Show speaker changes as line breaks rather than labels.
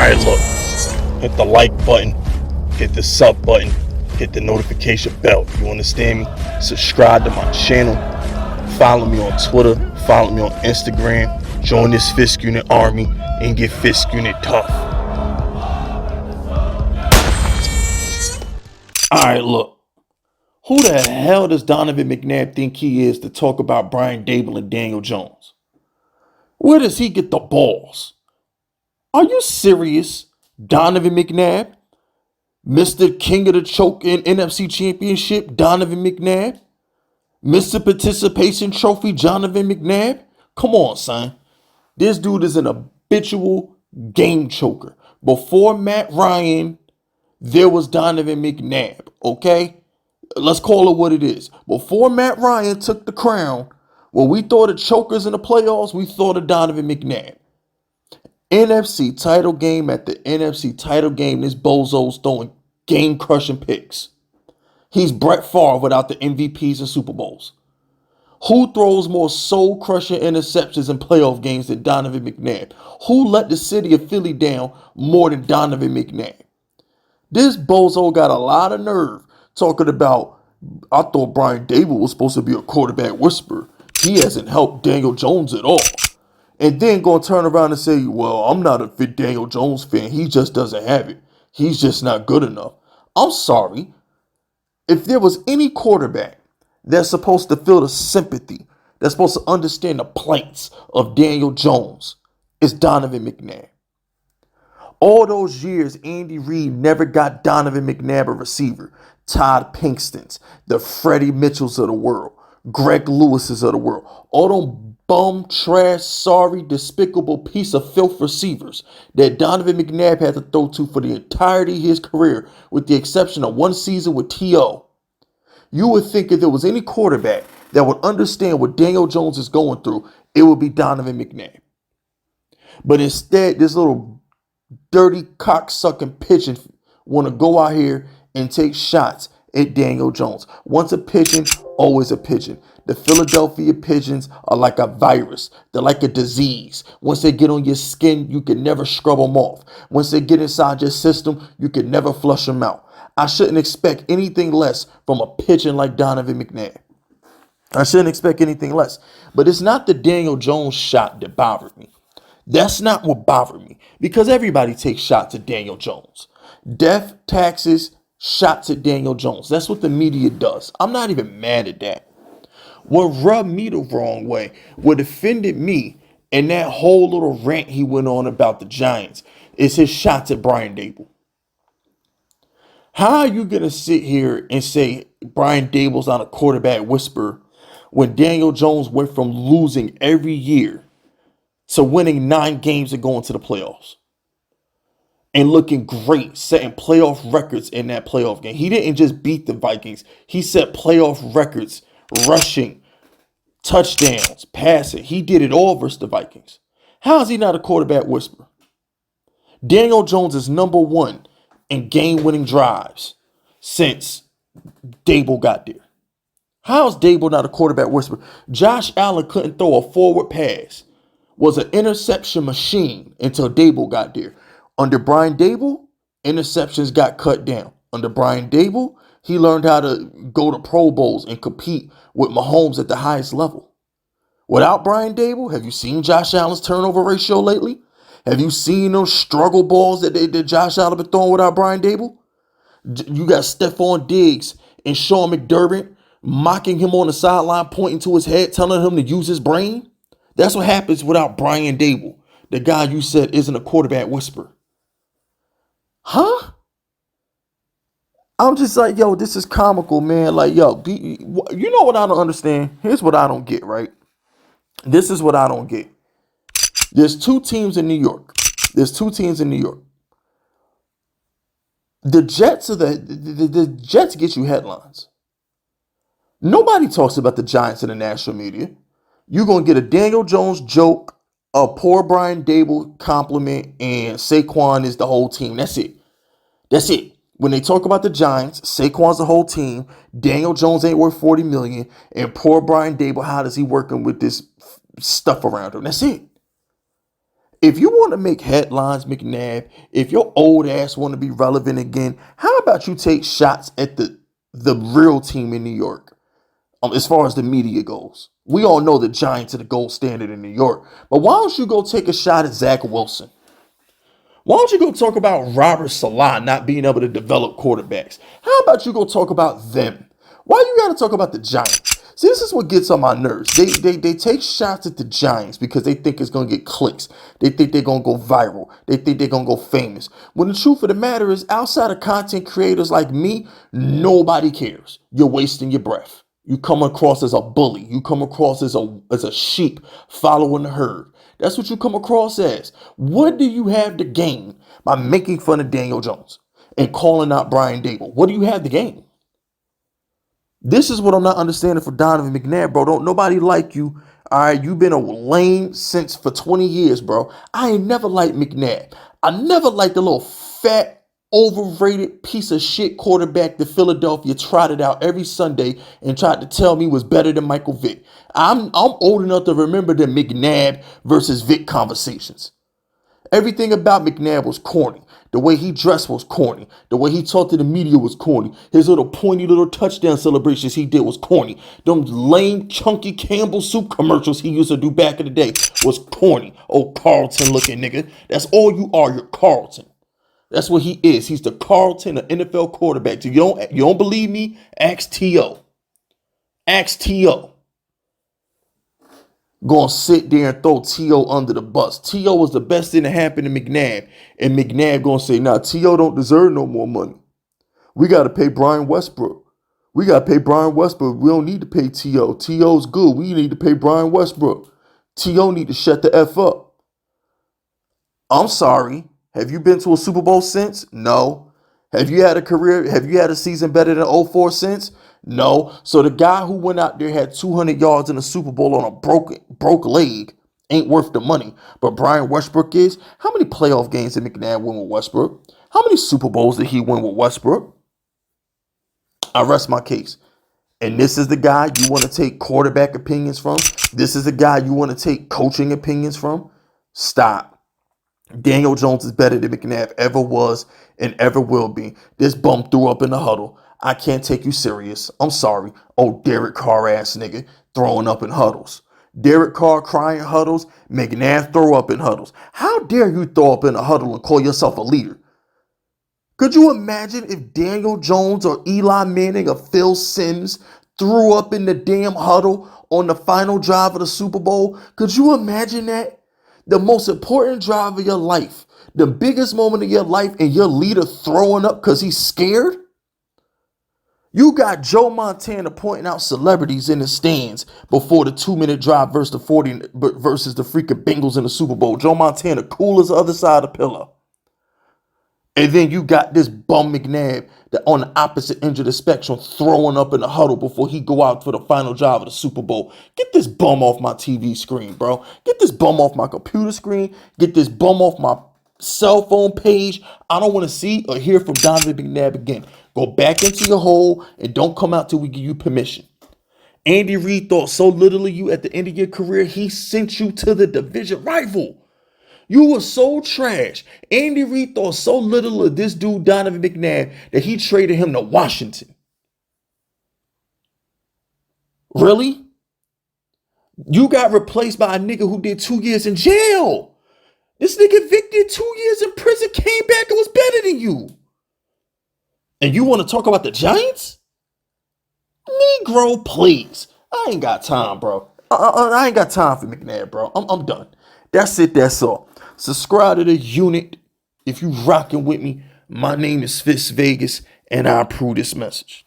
Alright, look. Hit the like button. Hit the sub button. Hit the notification bell. You understand me? Subscribe to my channel. Follow me on Twitter. Follow me on Instagram. Join this Fisk Unit army and get Fisk Unit tough. Alright, look. Who the hell does Donovan McNabb think he is to talk about Brian Daboll and Daniel Jones? Where does he get the balls? Are you serious, Donovan McNabb? Mr. King of the Choke in NFC Championship, Donovan McNabb? Mr. Participation Trophy, Donovan McNabb? Come on, son. This dude is an habitual game choker. Before Matt Ryan, there was Donovan McNabb, okay? Let's call it what it is. Before Matt Ryan took the crown, when we thought of chokers in the playoffs, we thought of Donovan McNabb. NFC title game at the NFC title game, this bozo's throwing game-crushing picks. He's Brett Favre without the MVPs and Super Bowls. Who throws more soul-crushing interceptions in playoff games than Donovan McNabb? Who let the city of Philly down more than Donovan McNabb? This bozo got a lot of nerve talking about, I thought Brian Daboll was supposed to be a quarterback whisperer. He hasn't helped Daniel Jones at all. And then going to turn around and say, well, I'm not a fit Daniel Jones fan. He just doesn't have it. He's just not good enough. I'm sorry. If there was any quarterback that's supposed to feel the sympathy, that's supposed to understand the plights of Daniel Jones, it's Donovan McNabb. All those years, Andy Reid never got Donovan McNabb a receiver. Todd Pinkston's, the Freddie Mitchells of the world, Greg Lewis's of the world, all them bum, trash, sorry, despicable piece of filth receivers that Donovan McNabb had to throw to for the entirety of his career, with the exception of one season with T.O. You would think if there was any quarterback that would understand what Daniel Jones is going through, it would be Donovan McNabb. But instead, this little dirty cocksucking pigeon want to go out here and take shots at Daniel Jones. Once a pigeon, always a pigeon. The Philadelphia Pigeons are like a virus. They're like a disease. Once they get on your skin, you can never scrub them off. Once they get inside your system, you can never flush them out. I shouldn't expect anything less from a pigeon like Donovan McNabb. I shouldn't expect anything less. But it's not the Daniel Jones shot that bothered me. That's not what bothered me. Because everybody takes shots at Daniel Jones. Death, taxes, shots at Daniel Jones. That's what the media does. I'm not even mad at that. What rubbed me the wrong way, what offended me, and that whole little rant he went on about the Giants, is his shots at Brian Daboll. How are you going to sit here and say Brian Daboll's not a quarterback whisperer when Daniel Jones went from losing every year to winning 9 games and going to the playoffs? And looking great, setting playoff records in that playoff game. He didn't just beat the Vikings. He set playoff records, rushing, touchdowns, passing. He did it all versus the Vikings. How is he not a quarterback whisperer? Daniel Jones is number 1 in game-winning drives since Daboll got there. How is Daboll not a quarterback whisperer? Josh Allen couldn't throw a forward pass, was an interception machine until Daboll got there. Under Brian Daboll, interceptions got cut down. Under Brian Daboll, he learned how to go to Pro Bowls and compete with Mahomes at the highest level. Without Brian Daboll, have you seen Josh Allen's turnover ratio lately? Have you seen those struggle balls that Josh Allen been throwing without Brian Daboll? You got Stephon Diggs and Sean McDermott mocking him on the sideline, pointing to his head, telling him to use his brain. That's what happens without Brian Daboll, the guy you said isn't a quarterback whisperer. Huh? I'm just like, yo, this is comical, man. Like, yo, you know what I don't understand? Here's what I don't get, right? This is what I don't get. There's 2 teams in New York. The Jets are the Jets get you headlines. Nobody talks about the Giants in the national media. You're going to get a Daniel Jones joke, a poor Brian Daboll compliment, and Saquon is the whole team. That's it. When they talk about the Giants, Saquon's the whole team. Daniel Jones ain't worth $40 million. And poor Brian Daboll, how does he working with this stuff around him? That's it. If you want to make headlines, McNabb, if your old ass want to be relevant again, how about you take shots at the real team in New York? As far as the media goes, we all know the Giants are the gold standard in New York. But why don't you go take a shot at Zach Wilson? Why don't you go talk about Robert Salah not being able to develop quarterbacks? How about you go talk about them? Why you got to talk about the Giants? See, this is what gets on my nerves. They take shots at the Giants because they think it's going to get clicks. They think they're going to go viral. They think they're going to go famous. When the truth of the matter is, outside of content creators like me, nobody cares. You're wasting your breath. You come across as a bully. You come across as a sheep following the herd. That's what you come across as. What do you have to gain by making fun of Daniel Jones and calling out Brian Daboll? What do you have to gain? This is what I'm not understanding for Donovan McNabb, bro. Don't nobody like you. All right, you've been a lame since for 20 years, bro. I ain't never liked McNabb. I never liked the little fat, overrated piece of shit quarterback that Philadelphia trotted out every Sunday and tried to tell me was better than Michael Vick. I'm old enough to remember the McNabb versus Vick conversations. Everything about McNabb was corny. The way he dressed was corny. The way he talked to the media was corny. His little pointy little touchdown celebrations he did was corny. Them lame, chunky Campbell soup commercials he used to do back in the day was corny. Oh, Carlton looking nigga. That's all you are. You're Carlton. That's what he is. He's the Carlton of NFL quarterback. If you don't believe me, ask T.O. Ask T.O. Gonna sit there and throw T.O. under the bus. T.O. was the best thing that happened to McNabb. And McNabb gonna say, nah, T.O. don't deserve no more money. We gotta pay Brian Westbrook. We gotta pay Brian Westbrook. We don't need to pay T.O. T.O.'s good. We need to pay Brian Westbrook. T.O. need to shut the F up. I'm sorry. Have you been to a Super Bowl since? No. Have you had a career? Have you had a season better than 04 since? No. So the guy who went out there had 200 yards in the Super Bowl on a broke leg ain't worth the money. But Brian Westbrook is. How many playoff games did McNabb win with Westbrook? How many Super Bowls did he win with Westbrook? I rest my case. And this is the guy you want to take quarterback opinions from? This is the guy you want to take coaching opinions from? Stop. Daniel Jones is better than McNabb ever was and ever will be. This bum threw up in the huddle. I can't take you serious. I'm sorry. Oh, Derek Carr ass nigga throwing up in huddles. Derek Carr crying huddles. McNabb throw up in huddles. How dare you throw up in a huddle and call yourself a leader? Could you imagine if Daniel Jones or Eli Manning or Phil Simms threw up in the damn huddle on the final drive of the Super Bowl? Could you imagine that? The most important drive of your life, the biggest moment of your life, and your leader throwing up because he's scared? You got Joe Montana pointing out celebrities in the stands before the 2-minute drive versus the freaking Bengals in the Super Bowl. Joe Montana, cool as the other side of the pillow. And then you got this bum McNabb that on the opposite end of the spectrum throwing up in the huddle before he go out for the final drive of the Super Bowl. Get this bum off my TV screen, bro. Get this bum off my computer screen. Get this bum off my cell phone page. I don't want to see or hear from Donovan McNabb again. Go back into your hole and don't come out till we give you permission. Andy Reid thought so little of you at the end of your career, he sent you to the division rival. You were so trash. Andy Reid thought so little of this dude, Donovan McNabb, that he traded him to Washington. Really? You got replaced by a nigga who did 2 years in jail. This nigga Vic did 2 years in prison, came back and was better than you. And you want to talk about the Giants? Negro, please. I ain't got time, bro. I ain't got time for McNabb, bro. I'm done. That's it. That's all. Subscribe to the unit if you rocking with me. My name is Fitz Vegas, and I approve this message.